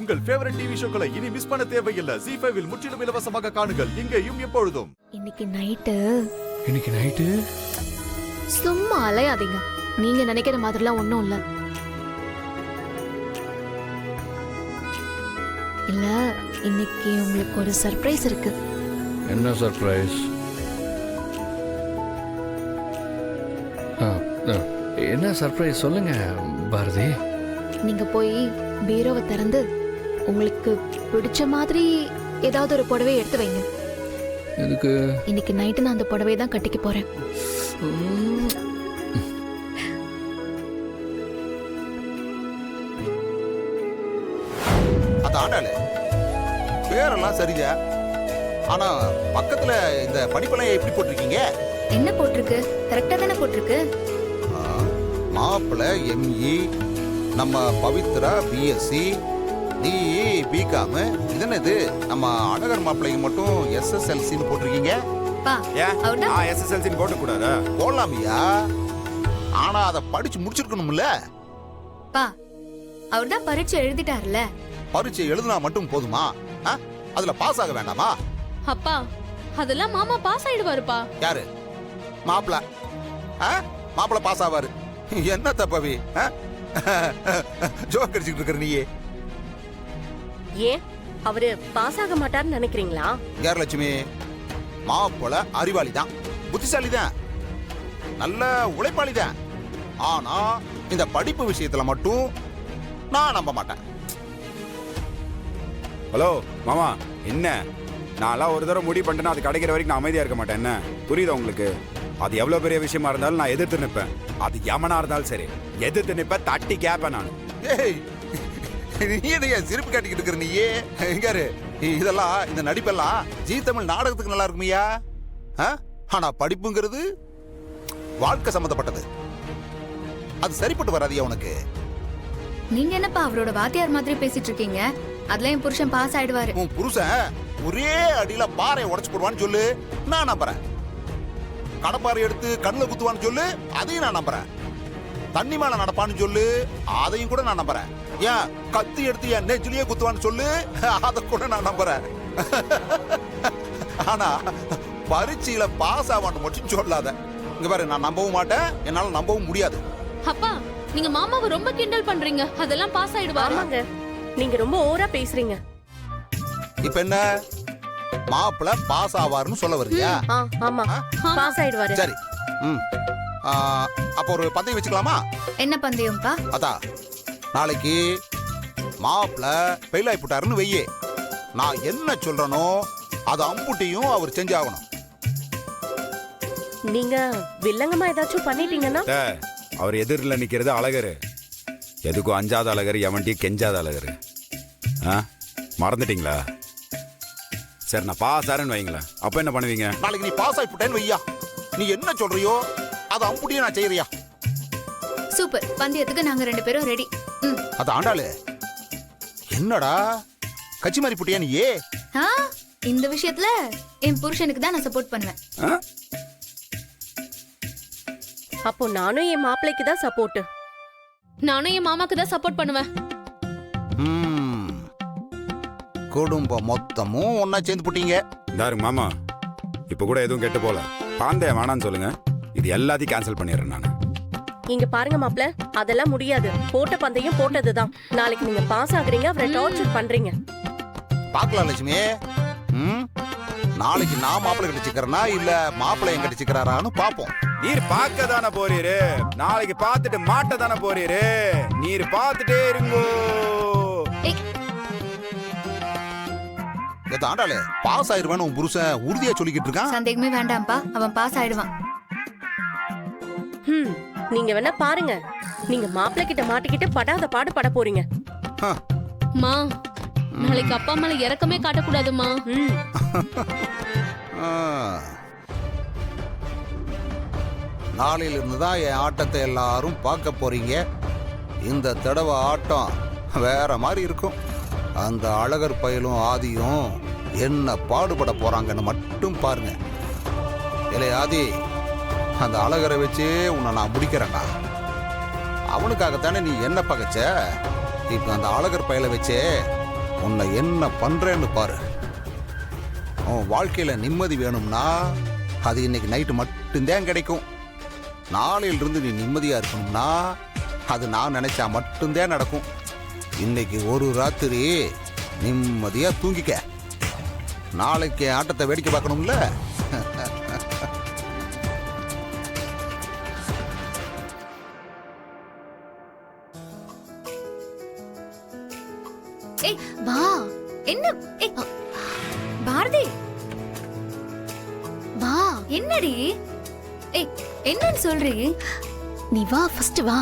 உங்கள் favourite TV ஷோக்களை இனி miss பண்ண தேவையில்லை. ZEE5 இல் முற்றிலும் இலவசமாக காணுங்கள். இங்கேயும் எப்பொழுதும். இன்னைக்கு நைட்டு சும்மா அலையாதீங்க. நீங்க நினைக்கிற மாதிரிலாம் ஒண்ணும் இல்ல. இல்ல, இன்னைக்கு உங்களுக்கு ஒரு சர்ப்ரைஸ் இருக்கு. என்ன சர்ப்ரைஸ்? என்ன சர்ப்ரைஸ் சொல்லுங்க பாரதி. நீங்க போய் பீரோவை திறந்து உங்களுக்கு பிடிச்ச மாதிரி ஏதாவது ஒரு புடவை எடுத்து வைங்க. எதுக்கு? இன்னைக்கு நைட்டு நான் அந்த புடவை தான் கட்டிக்க போறேன். அதானே பேரெல்லாம் சரியா, ஆனா பக்கத்துல இந்த படிப்பெல்லாம் எப்படி போட்டிருக்கீங்க? என்ன போட்டிருக்கு? கரெக்டா தானே போட்டிருக்கு. மாப்பிள்ள ME, நம்ம பவித்ரா BSc, நீ BCom. இது என்னது? நம்ம அழகர் மாப்பிள்ளைக்கு மட்டும் SSLCன்னு போட்டிருக்கீங்க. SSLCன்னு போட்டு கூடாதா? போடலாமியா, ஆனா அதை படிச்சு முடிச்சிருக்கணும்ல. அவர்தான் பரீட்சை எழுதிட்டார்ல. பரீட்சை எழுதுனா மட்டும் போதுமா? அதுல பாஸ் ஆக வேண்டாமா? அப்பா, அதெல்லாம் மாமா பாஸ் ஆயிடுவாருப்பா. யாரு? மாப்பிள்ள மாப்பிள்ள பாஸ் ஆவாரு. என்ன தப்பவி ஜோக் அடிச்சுட்டு இருக்கிற நீயே? ஏன் அவரு பாஸ் ஆக மாட்டார்னு நினைக்கிறீங்களா? யார் லட்சுமி? மாப்பிள்ள அறிவாளி தான், புத்திசாலி தான், நல்ல உழைப்பாளி தான். ஆனா இந்த படிப்பு விஷயத்துல மட்டும் நான் நம்ப மாட்டேன். ஹலோ மாமா, என்ன நான்லாம் ஒரு தடவை முடிவு பண்ணிட்டேன்னா அது கிடைக்கிற வரைக்கும் நான் அமைதியா இருக்க மாட்டேன். என்ன புரியுதா உங்களுக்கு? அது எவ்வளவு பெரிய விஷயமா இருந்தாலும் நான் எதிர்த்து நிற்பேன். அது எமனா இருந்தாலும் சரி, எதிர்த்து நிற்பேன், தட்டி கேப்பேன் நான். ஏய், நீ என்ன சிரிப்பு காட்டிக்கிட்டு இருக்கிற நீயே? எங்காரு இதெல்லாம், இந்த நடிப்பெல்லாம் ஜீ தமிழ் நாடகத்துக்கு நல்லா இருக்குமியா? ஆனா படிப்புங்கிறது வாழ்க்கை சம்பந்தப்பட்டது. அது சரிப்பட்டு வராதியா உனக்கு? நீங்க என்னப்பா அவரோட வாத்தியார் மாதிரி பேசிட்டு இருக்கீங்க? அதுல என் புருஷன் பாஸ் ஆயிடுவாரு. உன் புருஷன் ஒரே அடியில பாறையை உடைச்சு போடுவான்னு சொல்லு, நான் நம்புறேன். கடப்பாறை எடுத்து கண்ணுல குத்துவான்னு சொல்லு, அதையும் நான் நம்புறேன். தண்ணி மேல நடப்பான்னு சொல்லு, அதையும் கூட நான் நம்புறேன். ஏன் கத்தி எடுத்து என் நெஞ்சிலேயே குத்துவான்னு சொல்லு, அதை கூட நான் நம்புறேன். ஆனா பரீட்சையில பாஸ் ஆவான்னு மட்டும் சொல்லாத. இங்க பாரு, நான் நம்பவும் மாட்டேன், என்னால நம்பவும் முடியாது. அப்பா, நீங்க மாமாவை ரொம்ப கிண்டல் பண்றீங்க. அதெல்லாம் பாஸ் ஆயிடுவாங்க. நீங்க ரொம்ப ஓவரா பேசுறீங்க. இப்ப என்ன, மாப்பிள்ள பாஸ் ஆவாருன்னு சொல்ல வர்றியா? ஆமா, பாஸ் ஆயிடுவாரு. சரி, அப்ப ஒரு பந்தயம் வச்சுக்கலாமா? என்ன பந்தயம்ப்பா? அதா, நாளைக்கு மாப்பிள்ள ஃபெயில் ஆயிட்டாருன்னு வெய்யே, நான் என்ன சொல்றனோ அது அம்புட்டியும் அவர் செஞ்சாகணும். நீங்க வில்லங்கமா ஏதாச்சும் பண்ணிட்டீங்கன்னா? அவர் எதிரில் நிக்கிறது அழகரு, எதுக்கும் அஞ்சாத அழகரு, எவன்டியும் கெஞ்சாத அழகரு. மறந்துட்டீங்களா? சரி, நான் பாஸ் ஆறேன்னு வைங்களேன், அப்ப என்ன பண்ணுவீங்க? நாளைக்கு நீ பாஸ் ஆயிட்டேன்னு வையா, நீ என்ன சொல்றியோ அது அம்புட்டியும் நான் செய்யறியா? சூப்பர், பந்தயத்துக்கு நாங்க 2 பேரும் ரெடி. அது ஆண்டாளு, என்னடா கட்சி மாறி புட்டியா நீயே? இந்த விஷயத்துல என் புருஷனுக்கு தான் நான் சப்போர்ட் பண்ணுவேன். அப்போ நானும் என் மாப்பிள்ளைக்கு தான் சப்போர்ட். நானும் என் மாமாக்கு தான் சப்போர்ட் பண்ணுவேன். குடும்பம் மொத்தமும் ஒன்னா சேர்ந்து புட்டீங்க. தாருங்க மாமா, இப்ப கூட எதுவும் கெட்டு போல. பாந்தே வேணான்னு சொல்லுங்க, இது எல்லாத்தையும் கேன்சல் பண்ணிடுறேன் நான். இங்க பாருங்க மாப்பிள்ள, அதெல்லாம் முடியாது. போட்ட பந்தயம் போட்டதுதான். நாளைக்கு நீங்க பாஸ் ஆகுறீங்க, அவரை டார்ச்சர் பண்றீங்க. பாக்கலாம் லட்சுமி, நாளைக்கு நான் மாப்பிள்ளை கட்டிச்சுக்கிறேனா இல்ல மாப்பிள்ளை என் கட்டிச்சுக்கிறாரான்னு பாப்போம். நீர் பார்க்க தானே போறீரு, நாளைக்கு பார்த்துட்டு மாட்ட தானே போறீரு. நீர் பார்த்துட்டே இருங்கோ. ஆண்டாளு, பாஸ் ஆயிருவான்னு உன் புருஷன் உறுதியா சொல்லிக்கிட்டு இருக்கான். சந்தேகமே வேண்டாம்ப்பா, அவன் பாஸ் ஆயிடுவான். நீங்க வேணா பாருங்க, நீங்க மாப்பிள்ளை கிட்ட மாட்டிக்கிட்டு படாத பாடு பட போறீங்க. மா, நாளைக்கு அப்பா அம்மால இறக்கமே காட்டக்கூடாதுமா. நாளையில இருந்து தான் என் ஆட்டத்தை எல்லாரும் பார்க்க போறீங்க. இந்த தடவை ஆட்டம் வேற மாதிரி இருக்கும். அந்த அழகர் பயலும் ஆதியும் என்ன பாடுபட போறாங்கன்னு மட்டும் பாருங்க. இல்லை ஆதி, அந்த அழகரை வச்சு உன்னை நான் முடிக்கிறேன்டா. அவனுக்காகத்தானே நீ என்ன பகச்ச. இப்ப அந்த அழகர் பயலை வச்சே உன்னை என்ன பண்றேன்னு பாரு. உன் வாழ்க்கையில நிம்மதி வேணும்னா அது இன்னைக்கு நைட்டு மட்டும்தான் கிடைக்கும். நாளையிலிருந்து நீ நிம்மதியா இருக்கணும்னா அது நான் நினைச்சா மட்டும்தான் நடக்கும். இன்னைக்கு ஒரு ராத்திரி நிம்மதியா தூங்கிக்க. நாளைக்கு ஆட்டத்தை வேடிக்கை பார்க்கணும்ல. ஏய் வா. என்ன ஏய் பாரதி வா. என்னடி? ஏய் என்னன்னு சொல்றீ? நீ வா ஃபர்ஸ்ட் வா.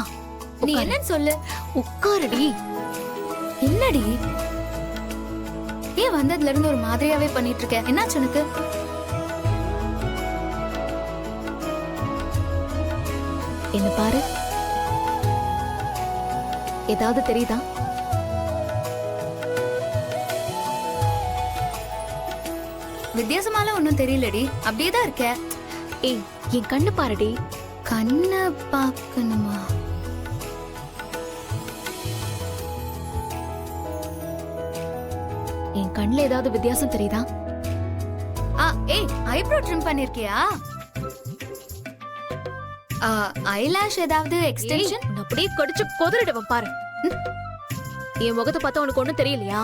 நீ என்னன்னு சொல்லு. உட்காருடி. என்னடி? ஏன் வந்ததுல இருந்து ஒரு மாதிரியாவே பண்ணிட்டு இருக்க? என்னாச்சு உனக்கு? என்ன பாரு. ஏதாவது தெரியுதா? வித்தியாசமால ஒன்னும் தெரியலடி. அப்படியேதான் இருக்க. ஏய் என் கண்ணு பாருடி. கண்ண பாக்கணுமா? என் கண்ணுல ஏதாவது வித்தியாசம் தெரியுதா? ஏய் ஐப்ரோ ட்ரிம் பண்ணிருக்கியா? ஐலாஷ் ஏதாவது எக்ஸ்டென்ஷன்? அப்படியே கடிச்சு கொதறிடுவேன் பாரு. என் முகத்தை பார்த்தா உனக்கு ஒண்ணும் தெரியலையா?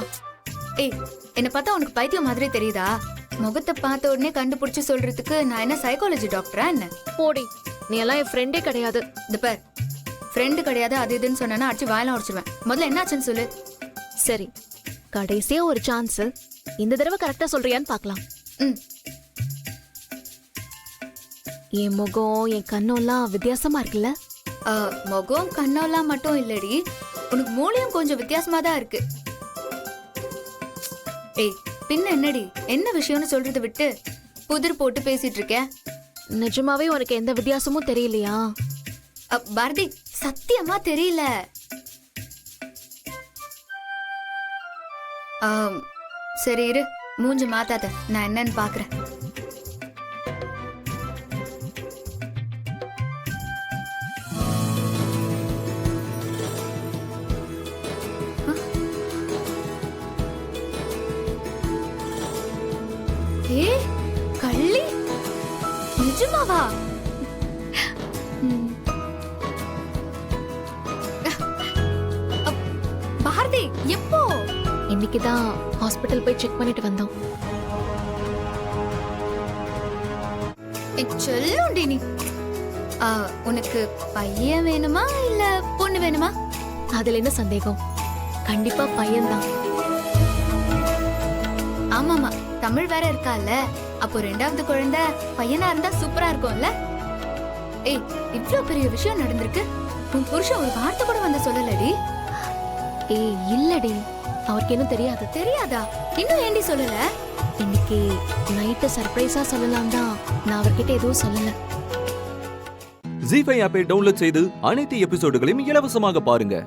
ஏய் என்ன பார்த்தா உனக்கு பைத்தியம் மாதிரி தெரியுதா? முகத்தை பார்த்த உடனே கண்டுபிடிச்சு சொல்றதுக்கு நான் என்ன சைக்காலஜி டாக்டரா என்ன? போடி, நீ எல்லாம் என் ஃப்ரெண்டே கிடையாது. இந்த பார், ஃப்ரெண்டு கிடையாது அது இதுன்னு சொன்னா அடிச்சு வாயெல்லாம் உடைச்சிருவேன். முதல்ல என்னாச்சுன்னு சொல்லு. சரி, கடைசியா ஒரு சான்ஸ். இந்த தடவை கரெக்டா சொல்றியான்னு பார்க்கலாம். என் முகம் என் கண்ணெல்லாம் வித்தியாசமா இருக்குல்ல? முகம் கண்ணெல்லாம் மட்டும் இல்லடி, உனக்கு மூளையும் கொஞ்சம் வித்தியாசமா தான் இருக்கு. ஏய் பின்ன என்னடி, என்ன விஷயம்னு சொல்றதை விட்டு புதிர் போட்டு பேசிட்டு இருக்க. நிஜமாவே உனக்கு எந்த வித்தியாசமும் தெரியலையா? பாரதி சத்தியமா தெரியல. சரி இரு, மூஞ்சி மாத்தாத, நான் என்னன்னு பாக்குறேன். ஏ கள்ளி, நிஜமாவா? பாரதி எப்போ? இன்னைக்குதான் ஹாஸ்பிட்டல் போய் செக் பண்ணிட்டு வந்தோம். சொல்லுண்டி நீ. உனக்கு பையன் வேணுமா இல்ல பொண்ணு வேணுமா? அதுல என்ன சந்தேகம், கண்டிப்பா பையன்தான். ஆமாமா, தமிழ் வேற இருக்கால, அப்போ ரெண்டாவது குழந்தை பையனா இருந்தா சூப்பரா இருக்கும்ல. ஏய் இவ்ளோ பெரிய விஷயம் நடந்திருக்கு, உன் புருஷன் ஒரு வார்த்தை கூட வந்து சொல்லலடி. ஏய் இல்லடி, அவருக்கு இன்னும் தெரியாது. தெரியாதா? இன்னும் ஏண்டி சொல்லல? இன்னைக்கு நைட்டு சர்ப்ரைஸா சொல்லலாம் தான் நான் அவர்கிட்ட எதுவும் சொல்லல. ஜீ5 ஆப்பை டவுன்லோட் செய்து அனைத்து எபிசோடுகளையும் இலவசமாக பாருங்க.